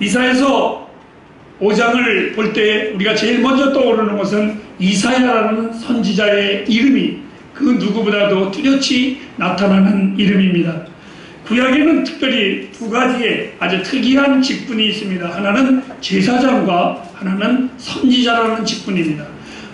이사야서 5장을 볼 때 우리가 제일 먼저 떠오르는 것은 이사야라는 선지자의 이름이 그 누구보다도 뚜렷이 나타나는 이름입니다. 구약에는 특별히 두 가지의 아주 특이한 직분이 있습니다. 하나는 제사장과 하나는 선지자라는 직분입니다.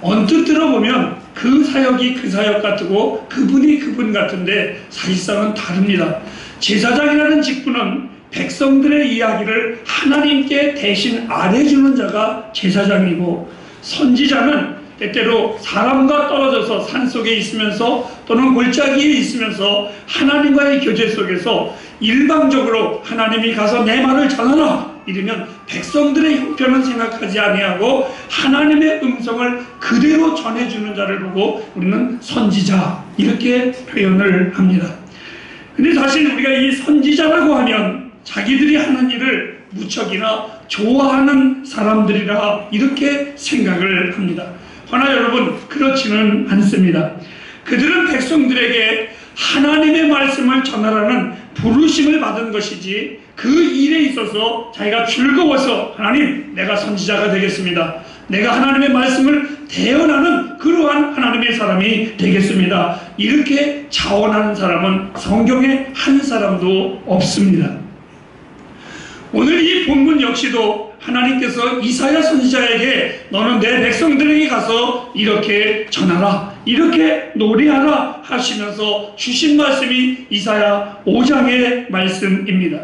언뜻 들어보면 그 사역이 그 사역 같고 그분이 그분 같은데 사실상은 다릅니다. 제사장이라는 직분은 백성들의 이야기를 하나님께 대신 알려주는 자가 제사장이고, 선지자는 때때로 사람과 떨어져서 산속에 있으면서 또는 골짜기에 있으면서 하나님과의 교제 속에서 일방적으로 하나님이 가서 내 말을 전하라 이러면 백성들의 형편은 생각하지 아니하고 하나님의 음성을 그대로 전해주는 자를 보고 우리는 선지자 이렇게 표현을 합니다. 근데 사실 우리가 이 선지자라고 하면 자기들이 하는 일을 무척이나 좋아하는 사람들이라 이렇게 생각을 합니다. 그러나 여러분, 그렇지는 않습니다. 그들은 백성들에게 하나님의 말씀을 전하라는 부르심을 받은 것이지 그 일에 있어서 자기가 즐거워서 하나님, 내가 선지자가 되겠습니다, 내가 하나님의 말씀을 대언하는 그러한 하나님의 사람이 되겠습니다, 이렇게 자원하는 사람은 성경에 한 사람도 없습니다. 오늘 이 본문 역시도 하나님께서 이사야 선지자에게 너는 내 백성들에게 가서 이렇게 전하라, 이렇게 노래하라 하시면서 주신 말씀이 이사야 5장의 말씀입니다.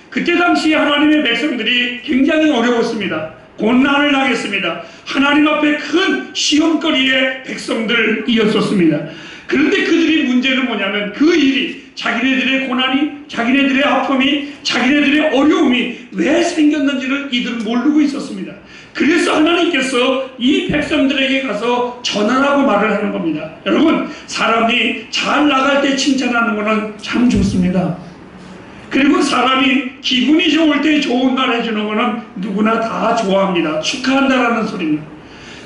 그때 당시 하나님의 백성들이 굉장히 어려웠습니다. 고난을 당했습니다. 하나님 앞에 큰 시험거리의 백성들이었었습니다. 그런데 그들이 문제는 뭐냐면 그 일이, 자기네들의 고난이, 자기네들의 아픔이, 자기네들의 어려움이 왜 생겼는지를 이들은 모르고 있었습니다. 그래서 하나님께서 이 백성들에게 가서 전하라고 말을 하는 겁니다. 여러분, 사람이 잘 나갈 때 칭찬하는 거는 참 좋습니다. 그리고 사람이 기분이 좋을 때 좋은 말 해주는 거는 누구나 다 좋아합니다. 축하한다라는 소리입니다.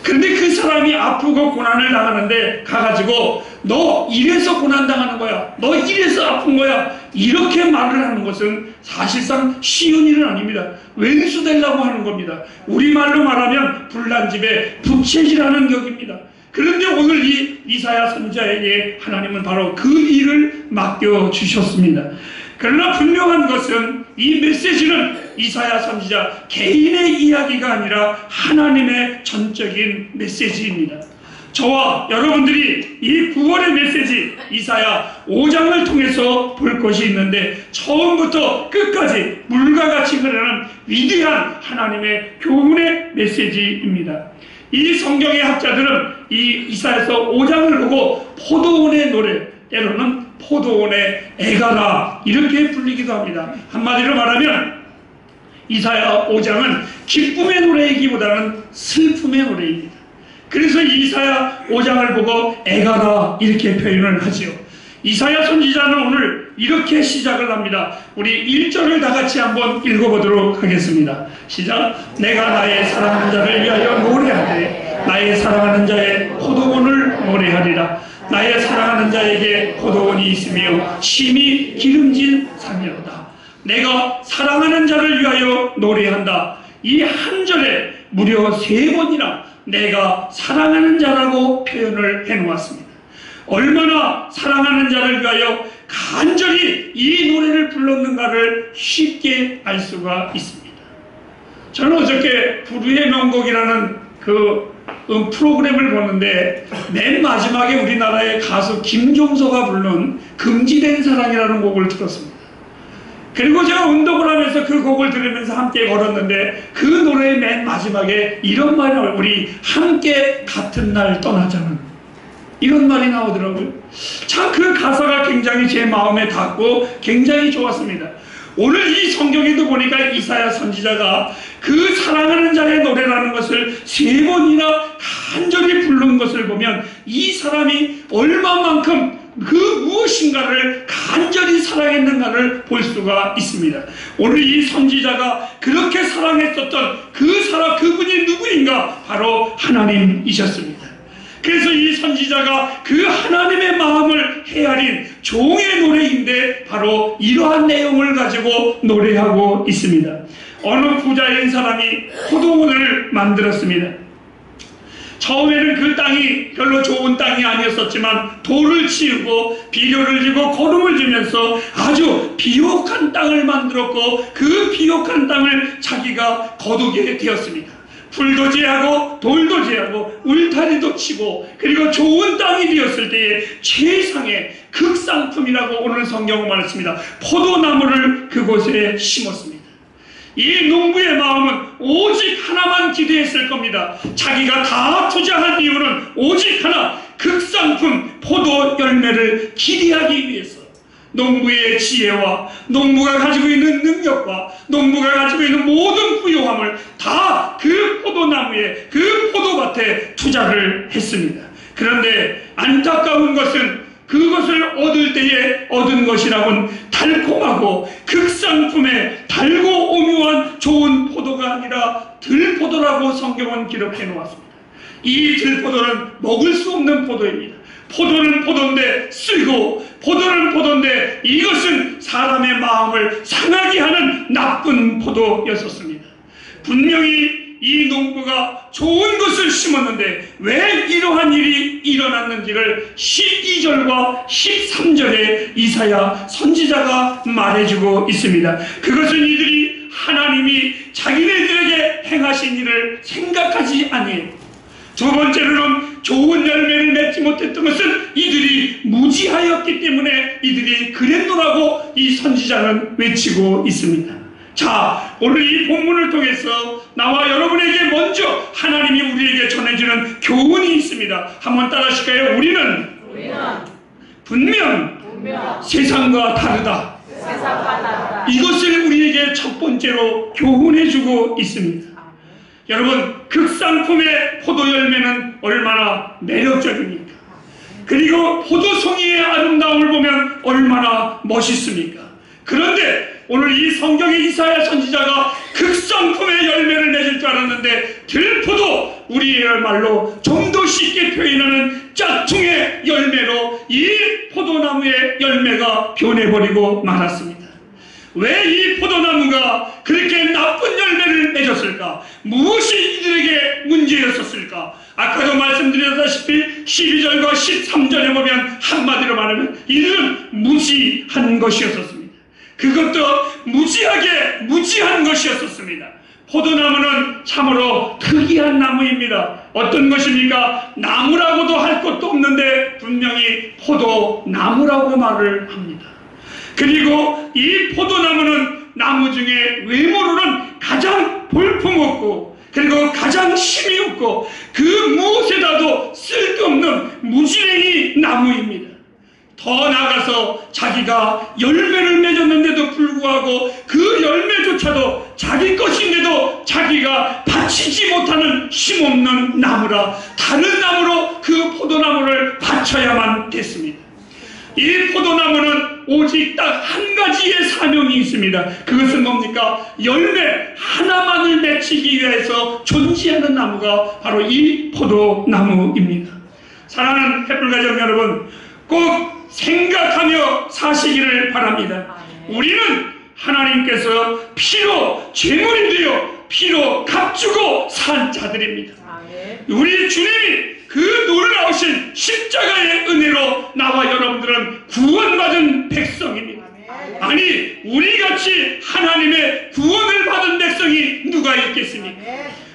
그런데 그 사람이 아프고 고난을 당하는데 가가지고 너 이래서 고난당하는 거야, 너 이래서 아픈 거야, 이렇게 말을 하는 것은 사실상 쉬운 일은 아닙니다. 왼수 되려고 하는 겁니다. 우리말로 말하면 불난 집에 부채질하는 격입니다. 그런데 오늘 이 이사야 선지자에게 하나님은 바로 그 일을 맡겨주셨습니다. 그러나 분명한 것은 이 메시지는 이사야 선지자 개인의 이야기가 아니라 하나님의 전적인 메시지입니다. 저와 여러분들이 이 9월의 메시지 이사야 5장을 통해서 볼 것이 있는데 처음부터 끝까지 물과 같이 흐르는 위대한 하나님의 교훈의 메시지입니다. 이 성경의 학자들은 이 이사야서 5장을 보고 포도원의 노래, 때로는 포도원의 애가라 이렇게 불리기도 합니다. 한마디로 말하면 이사야 5장은 기쁨의 노래이기보다는 슬픔의 노래입니다. 그래서 이사야 5장을 보고 애가라 이렇게 표현을 하지요. 이사야 선지자는 오늘 이렇게 시작을 합니다. 우리 1절을 다 같이 한번 읽어보도록 하겠습니다. 시작. 내가 나의 사랑하는 자를 위하여 노래하되 나의 사랑하는 자의 포도원을 노래하리라. 나의 사랑하는 자에게 포도원이 있으며 심히 기름진 산이로다. 내가 사랑하는 자를 위하여 노래한다. 이 한 절에 무려 3번이나 내가 사랑하는 자라고 표현을 해놓았습니다. 얼마나 사랑하는 자를 위하여 간절히 이 노래를 불렀는가를 쉽게 알 수가 있습니다. 저는 어저께 부르의 명곡이라는 그 프로그램을 보는데 맨 마지막에 우리나라의 가수 김종서가 부른 금지된 사랑이라는 곡을 들었습니다. 그리고 제가 운동을 하면서 그 곡을 들으면서 함께 걸었는데 그 노래의 맨 마지막에 이런 말이 나와요. 우리 함께 같은 날 떠나자는 이런 말이 나오더라고요. 참 그 가사가 굉장히 제 마음에 닿고 굉장히 좋았습니다. 오늘 이 성경에도 보니까 이사야 선지자가 그 사랑하는 자의 노래라는 것을 3번이나 간절히 부른 것을 보면 이 사람이 얼마만큼 그 무엇인가를 간절히 사랑했는가를 볼 수가 있습니다. 오늘 이 선지자가 그렇게 사랑했었던 그 사람, 그분이 누구인가? 바로 하나님이셨습니다. 그래서 이 선지자가 그 하나님의 마음을 헤아린 종의 노래인데 바로 이러한 내용을 가지고 노래하고 있습니다. 어느 부자인 사람이 포도원을 만들었습니다. 처음에는 그 땅이 별로 좋은 땅이 아니었었지만 돌을 치우고 비료를 주고 거름을 주면서 아주 비옥한 땅을 만들었고 그 비옥한 땅을 자기가 거두게 되었습니다. 풀도 제하고 돌도 제하고 울타리도 치고 그리고 좋은 땅이 되었을 때에 최상의 극상품이라고 오늘 성경은 말했습니다. 포도나무를 그곳에 심었습니다. 이 농부의 마음은 오직 하나만 기대했을 겁니다. 자기가 다 투자한 이유는 오직 하나, 극상품 포도 열매를 기대하기 위해서. 농부의 지혜와 농부가 가지고 있는 능력과 농부가 가지고 있는 모든 부유함을 다 그 포도나무에, 그 포도밭에 투자를 했습니다. 그런데 안타까운 것은 그것을 얻을 때에 얻은 것이라고는 달콤하고 극상품의 달고 오묘한 좋은 포도가 아니라 들포도라고 성경은 기록해 놓았습니다. 이 들포도는 먹을 수 없는 포도입니다. 포도는 포도인데 쓰고 포도는 포도인데 이것은 사람의 마음을 상하게 하는 나쁜 포도였었습니다. 분명히 이 농부가 좋은 것을 심었는데 왜 이러한 일이 일어났는지를 12절과 13절에 이사야 선지자가 말해주고 있습니다. 그것은 이들이 하나님이 자기네들에게 행하신 일을 생각하지 아니해요. 두 번째로는 좋은 열매를 맺지 못했던 것은 이들이 무지하였기 때문에 이들이 그랬노라고 이 선지자는 외치고 있습니다. 자, 오늘 이 본문을 통해서 나와 여러분에게 먼저 하나님이 우리에게 전해주는 교훈이 있습니다. 한번 따라하실까요? 우리는 분명 세상과 다르다. 이것을 우리에게 첫 번째로 교훈해주고 있습니다. 여러분, 극상품의 포도 열매는 얼마나 매력적입니까? 그리고 포도송이의 아름다움을 보면 얼마나 멋있습니까? 그런데 오늘 이 성경의 이사야 선지자가 극상품의 열매를 맺을 줄 알았는데 들포도, 우리의 말로 좀 더 쉽게 표현하는 짝퉁의 열매로 이 포도나무의 열매가 변해버리고 말았습니다. 왜 이 포도나무가 그렇게 나쁜 열매를 맺었을까? 무엇이 이들에게 문제였었을까? 아까도 말씀드렸다시피 12절과 13절에 보면 한마디로 말하면 이들은 무지한 것이었었습니다. 그것도 무지한 것이었었습니다. 포도나무는 참으로 특이한 나무입니다. 어떤 것입니까? 나무라고도 할 것도 없는데 분명히 포도나무라고 말을 합니다. 그리고 이 포도나무는 나무 중에 외모로는 가장 볼품없고 그리고 가장 힘이 없고 그 무엇에다도 쓸데없는 무지랭이 나무입니다. 더 나아가서 자기가 열매를 맺었는데도 불구하고 그 열매조차도 자기 것인데도 자기가 바치지 못하는 힘없는 나무라 다른 나무로 그 포도나무를 바쳐야만 됐습니다. 이 포도나무는 오직 딱 한 가지의 사명이 있습니다. 그것은 뭡니까? 열매 하나만을 맺히기 위해서 존재하는 나무가 바로 이 포도나무입니다. 사랑하는 햇불가족 여러분, 꼭 생각하며 사시기를 바랍니다. 우리는 하나님께서 피로 제물이 되어 피로 값주고 산 자들입니다. 우리 주님이 그 놀라우신 십자가의 은혜로 나와 여러분들은 구원받은 백성입니다. 아니, 우리같이 하나님의 구원을 받은 백성이 누가 있겠습니까?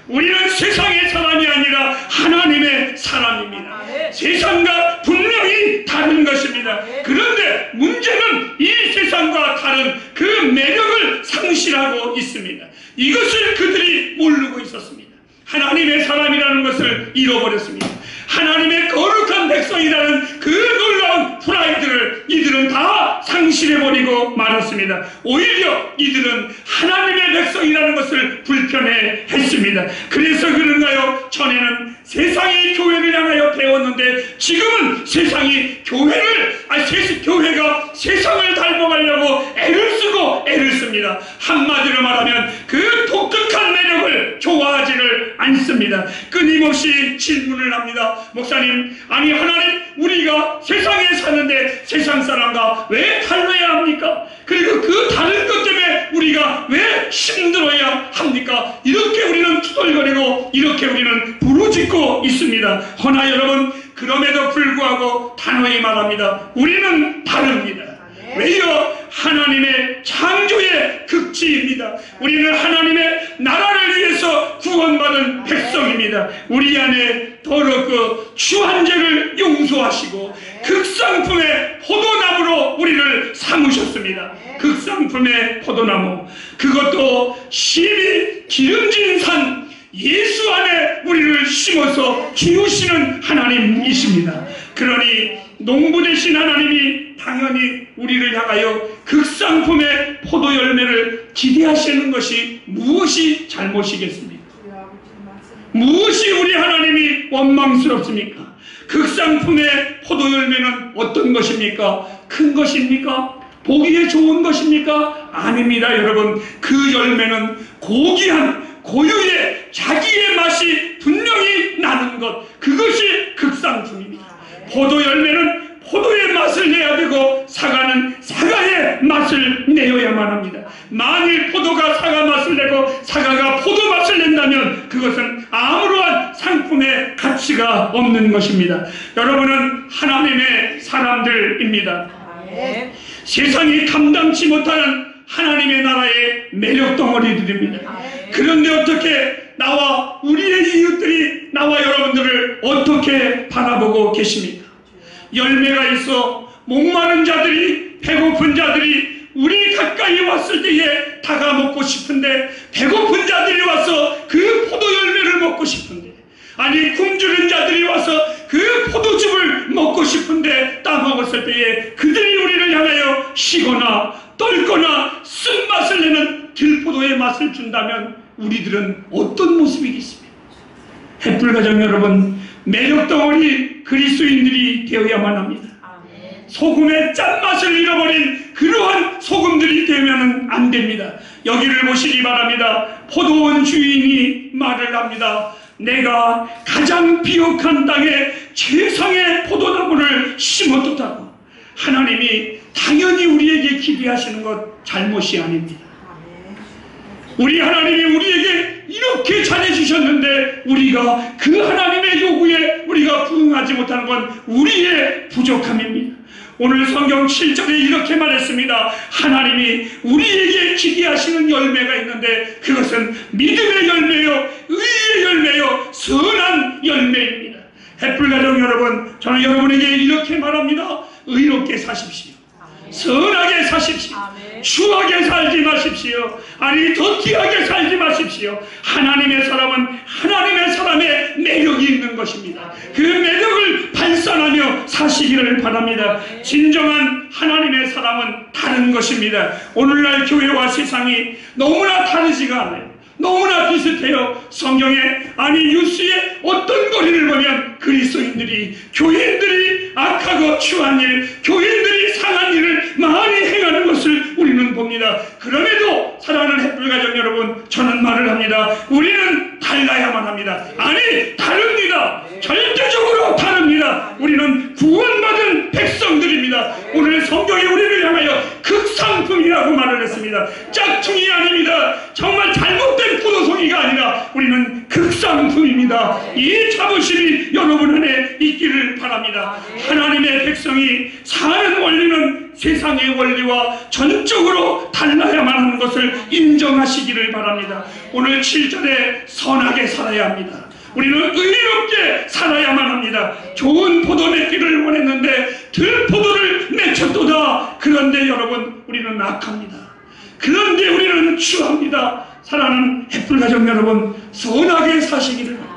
우리는 세상의 사람이 아니라 하나님의 사람입니다. 세상과 분명히 다른 것입니다. 그런데 문제는 이 세상과 다른 그 매력을 상실하고 있습니다. 이것을 그들이 모르고 있었습니다. 하나님의 사람이라는 것을 잃어버렸습니다. 하나님의 거룩한 백성이라는 그 놀라운 프라이드를 이들은 다 상실해버리고 말았습니다. 오히려 이들은 하나님의 백성이라는 것을 불편해했습니다. 그래서 그런가요? 전에는 세상이 교회를 향하여 배웠는데 지금은 세상이 교회가 세상을 닮아가려고 애를 쓰고 애를 씁니다. 한마디로 말하면 그 독특한 매력을 좋아하지를 않습니다. 끊임없이 질문을 합니다. 목사님, 아니 하나님 우리가 세상에 사는데 세상 사람과 왜 달라야 합니까? 그리고 그 다른 것 때문에 우리가 왜 힘들어야 합니까? 이렇게 우리는 투덜거리고 이렇게 우리는 부르짖고 있습니다. 허나 여러분, 그럼에도 불구하고 단호히 말합니다. 우리는 다릅니다. 왜요? 하나님의 창조의 극치입니다. 우리는 하나님의 나라를 위해서 구원받은 백성입니다. 우리 안에 더럽고 추한 죄를 용서하시고 극상품의 포도나무로 우리를 삼으셨습니다. 극상품의 포도나무, 그것도 심히 기름진 산 예수 안에 우리를 심어서 키우시는 하나님이십니다. 그러니 농부 되신 하나님이 당연히 우리를 향하여 극상품의 포도 열매를 기대하시는 것이 무엇이 잘못이겠습니까? 무엇이 우리 하나님이 원망스럽습니까? 극상품의 포도 열매는 어떤 것입니까? 큰 것입니까? 보기에 좋은 것입니까? 아닙니다, 여러분. 그 열매는 고귀한 고유의 자기의 맛이 분명히 나는 것, 그것이 극상품입니다. 포도 열매는 포도의 맛을 내야 되고 사과는 사과의 맛을 내어야만 합니다. 만일 포도가 사과 맛을 내고 사과가 포도 맛을 낸다면 그것은 아무러한 상품의 가치가 없는 것입니다. 여러분은 하나님의 사람들입니다. 세상이 감당치 못하는 하나님의 나라의 매력 덩어리들입니다. 그런데 어떻게 나와 우리의 이웃들이 나와 여러분들을 어떻게 바라보고 계십니까? 열매가 있어 목마른 자들이, 배고픈 자들이 우리 가까이 왔을 때에 다가 먹고 싶은데, 배고픈 자들이 와서 그 포도 열매를 먹고 싶은데, 아니 굶주린 자들이 와서 그 포도즙을 먹고 싶은데 따먹었을 때에 그들이 우리를 향하여 시거나 떨거나 쓴맛을 내는 들포도의 맛을 준다면 우리들은 어떤 모습이겠습니까? 햇불가정 여러분, 매력덩어리 그리스도인들이 되어야만 합니다. 소금의 짠맛을 잃어버린 그러한 소금들이 되면 안 됩니다. 여기를 보시기 바랍니다. 포도원 주인이 말을 합니다. 내가 가장 비옥한 땅에 최상의 포도나무를 심어뒀다고. 하나님이 당연히 우리에게 기대하시는 것 잘못이 아닙니다. 우리 하나님이 우리에게 이렇게 잘해주셨는데 우리가 그 하나님의 요구에 우리가 부응하지 못하는 건 우리의 부족함입니다. 오늘 성경 7절에 이렇게 말했습니다. 하나님이 우리에게 기대하시는 열매가 있는데 그것은 믿음의 열매요, 의의 열매요, 선한 열매입니다. 햇불가정 여러분, 저는 여러분에게 이렇게 말합니다. 의롭게 사십시오. 선하게 사십시오. 추하게 살지 마십시오. 아니 더티하게 살지 마십시오. 하나님의 사람은 하나님의 사람의 매력이 있는 것입니다. 그 매력을 발산하며 사시기를 바랍니다. 진정한 하나님의 사람은 다른 것입니다. 오늘날 교회와 세상이 너무나 다르지가 않아요. 너무나 비슷해요. 성경에, 아니 뉴스에 어떤 거리를 보면 그리스도인들이, 교인들이 악하고 추한 일, 교인들이 상한 일을 많이 행하는 것을 우리는 봅니다. 그럼에도 사랑하는 햇불가정 여러분, 저는 말을 합니다. 우리는 달라야만 합니다. 아니 다릅니다. 절대적으로 다릅니다. 우리는 구원받은 백성들입니다. 오늘 성경이 우리를 향하여 극상품이라고 말을 했습니다. 짝퉁이 아닙니다. 정말 잘못된 포도송이가 아니라 우리는 극상품입니다. 이 자부심이 여러분 안에 있기를 바랍니다. 하나님의 백성이 사는 원리는 세상의 원리와 전적으로 달라야만 하는 것을 인정하시기를 바랍니다. 오늘 7절에 선하게 살아야 합니다. 우리는 의롭게 살아야만 합니다. 좋은 포도 맺기를 원했는데 들포도를 맺혔도다. 그런데 여러분, 우리는 악합니다. 그런데 우리는 추합니다. 사랑하는 햇불가정 여러분, 선하게 사시기를 바랍니다.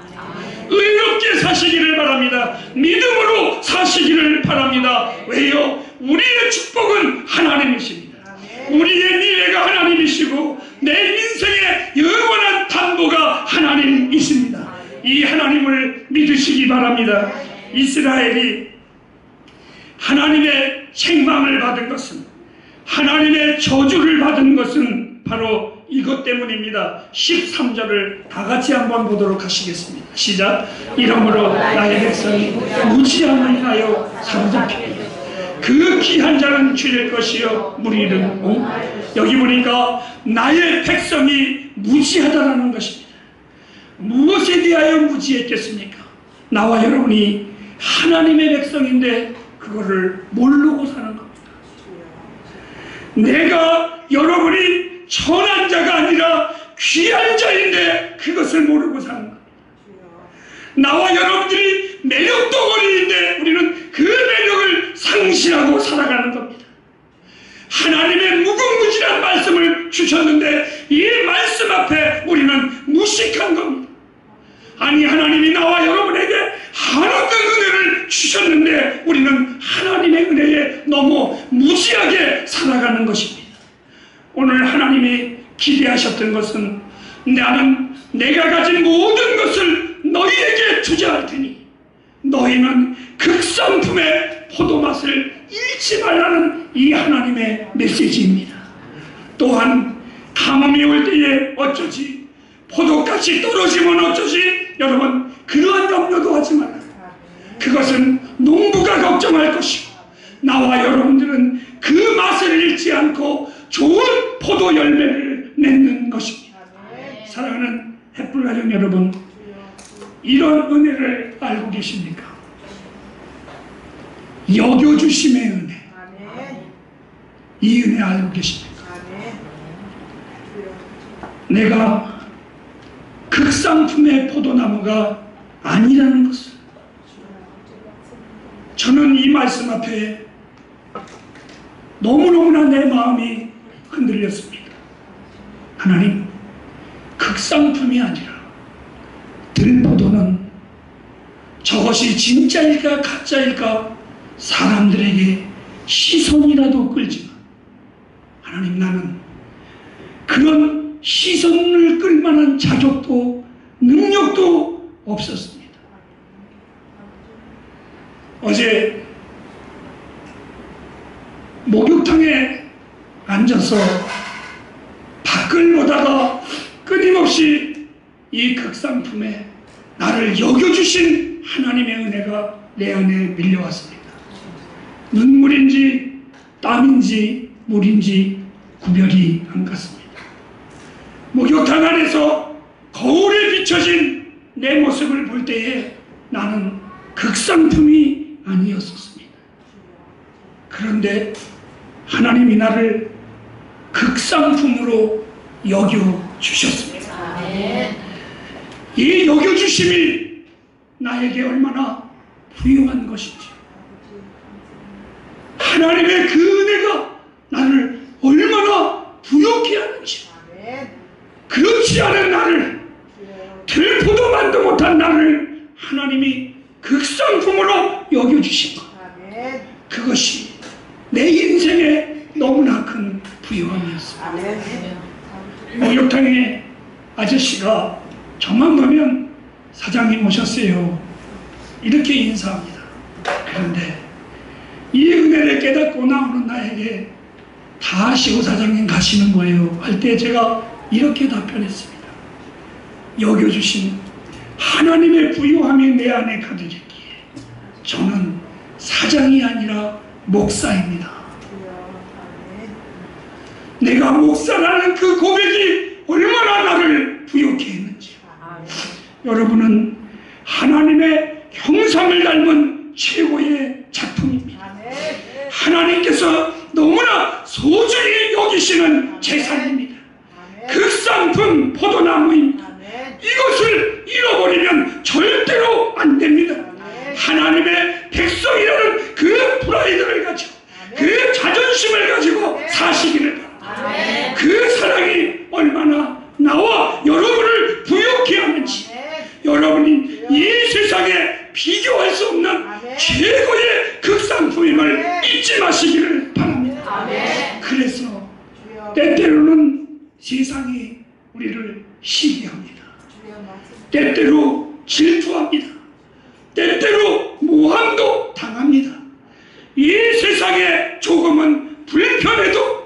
의롭게 사시기를 바랍니다. 믿음으로 사시기를 바랍니다. 왜요? 우리의 축복은 하나님이십니다. 우리의 미래가 하나님이시고 내 인생의 영원한 담보가 하나님이십니다. 이 하나님을 믿으시기 바랍니다. 이스라엘이 하나님의 책망을 받은 것은, 하나님의 저주를 받은 것은 바로 이것 때문입니다. 13절을 다 같이 한번 보도록 하시겠습니다. 시작. 이러므로 나의 백성이 무지함을 인하여 사로잡히니 그 귀한 자는 줄일 것이요 무리는 여기 보니까 나의 백성이 무지하다라는 것입니다. 무엇에 대하여 무지했겠습니까? 나와 여러분이 하나님의 백성인데 그거를 모르고 사는 겁니다. 내가 여러분이 천한 자가 아니라 귀한 자인데 그것을 모르고 사는 겁니다. 나와 여러분들이 매력 덩어리인데 우리는 그 매력을 상실하고 살아가는 겁니다. 하나님의 무궁무진한 말씀을 주셨는데 이 말씀 앞에 우리는 무식한 겁니다. 아니, 하나님이 나와 여러분에게 한없는 은혜를 주셨는데 우리는 하나님의 은혜에 너무 무지하게 살아가는 것입니다. 오늘 하나님이 기대하셨던 것은 나는 내가 가진 모든 것을 너희에게 투자할 테니 너희는 극상품의 포도맛을 잃지 말라는 이 하나님의 메시지입니다. 또한 가뭄이 올 때에 어쩌지, 포도값이 떨어지면 어쩌지, 여러분 그러한 염려도 하지 말아요. 그것은 농부가 걱정할 것이고 나와 여러분들은 그 맛을 잃지 않고 좋은 포도 열매를 맺는 것입니다. 사랑하는 햇불 가족 여러분, 이런 은혜를 알고 계십니까? 여겨주심의 은혜, 이 은혜 알고 계십니까? 내가 극상품의 포도나무가 아니라는 것을 저는 이 말씀 앞에 너무너무나 내 마음이 흔들렸습니다. 하나님, 극상품이 아니라 들포도는 저것이 진짜일까 가짜일까 사람들에게 시선이라도 끌지만 하나님, 나는 그런 시선을 끌만한 자격도 능력도 없었습니다. 어제 목욕탕에 앉아서 밖을 보다가 끊임없이 이 극상품에 나를 여겨주신 하나님의 은혜가 내 안에 밀려왔습니다. 눈물인지 땀인지 물인지 구별이 안 갔습니다. 목욕탕 안에서 거울에 비춰진 내 모습을 볼 때에 나는 극상품이 아니었었습니다. 그런데 하나님이 나를 극상품으로 여겨주셨습니다. 이 여겨주심이 나에게 얼마나 부유한 것인지, 하나님의 그 은혜가 나를 얼마나 부욕해 하는지, 그렇지 않은 나를, 들포도만도 못한 나를 하나님이 극상품으로 여겨주신 것, 그것이 내 인생의 너무나 큰 부유함이었습니다. 목욕탕에 아저씨가 저만 보면 사장님 오셨어요 이렇게 인사합니다. 그런데 이 은혜를 깨닫고 나오는 나에게 다 하시고 사장님 가시는 거예요 할 때 제가 이렇게 답변했습니다. 여겨주신 하나님의 부유함이 내 안에 가득했기에 저는 사장이 아니라 목사입니다. 내가 목사라는 그 고백이 얼마나 나를 부욕해 했는지. 여러분은 하나님의 형상을 닮은 최고의 작품입니다. 하나님께서 너무나 소중히 여기시는 재산입니다. 극상품 포도나무입니다. 이것을 잃어버리면 절대로 안 됩니다. 하나님의 백성이라는 그 프라이드를 가지고 그 자존심을 가지고 사시기를 바랍니다. 그 사랑이 얼마나 나와 여러분을 부욕해 하는지, 여러분이 이 세상에 비교할 수 없는 최고의 극상품임을 잊지 마시기를 바랍니다. 그래서 때때로는 세상이 우리를 시기합니다. 때때로 질투합니다. 때때로 모함도 당합니다. 이 세상에 조금은 불편해도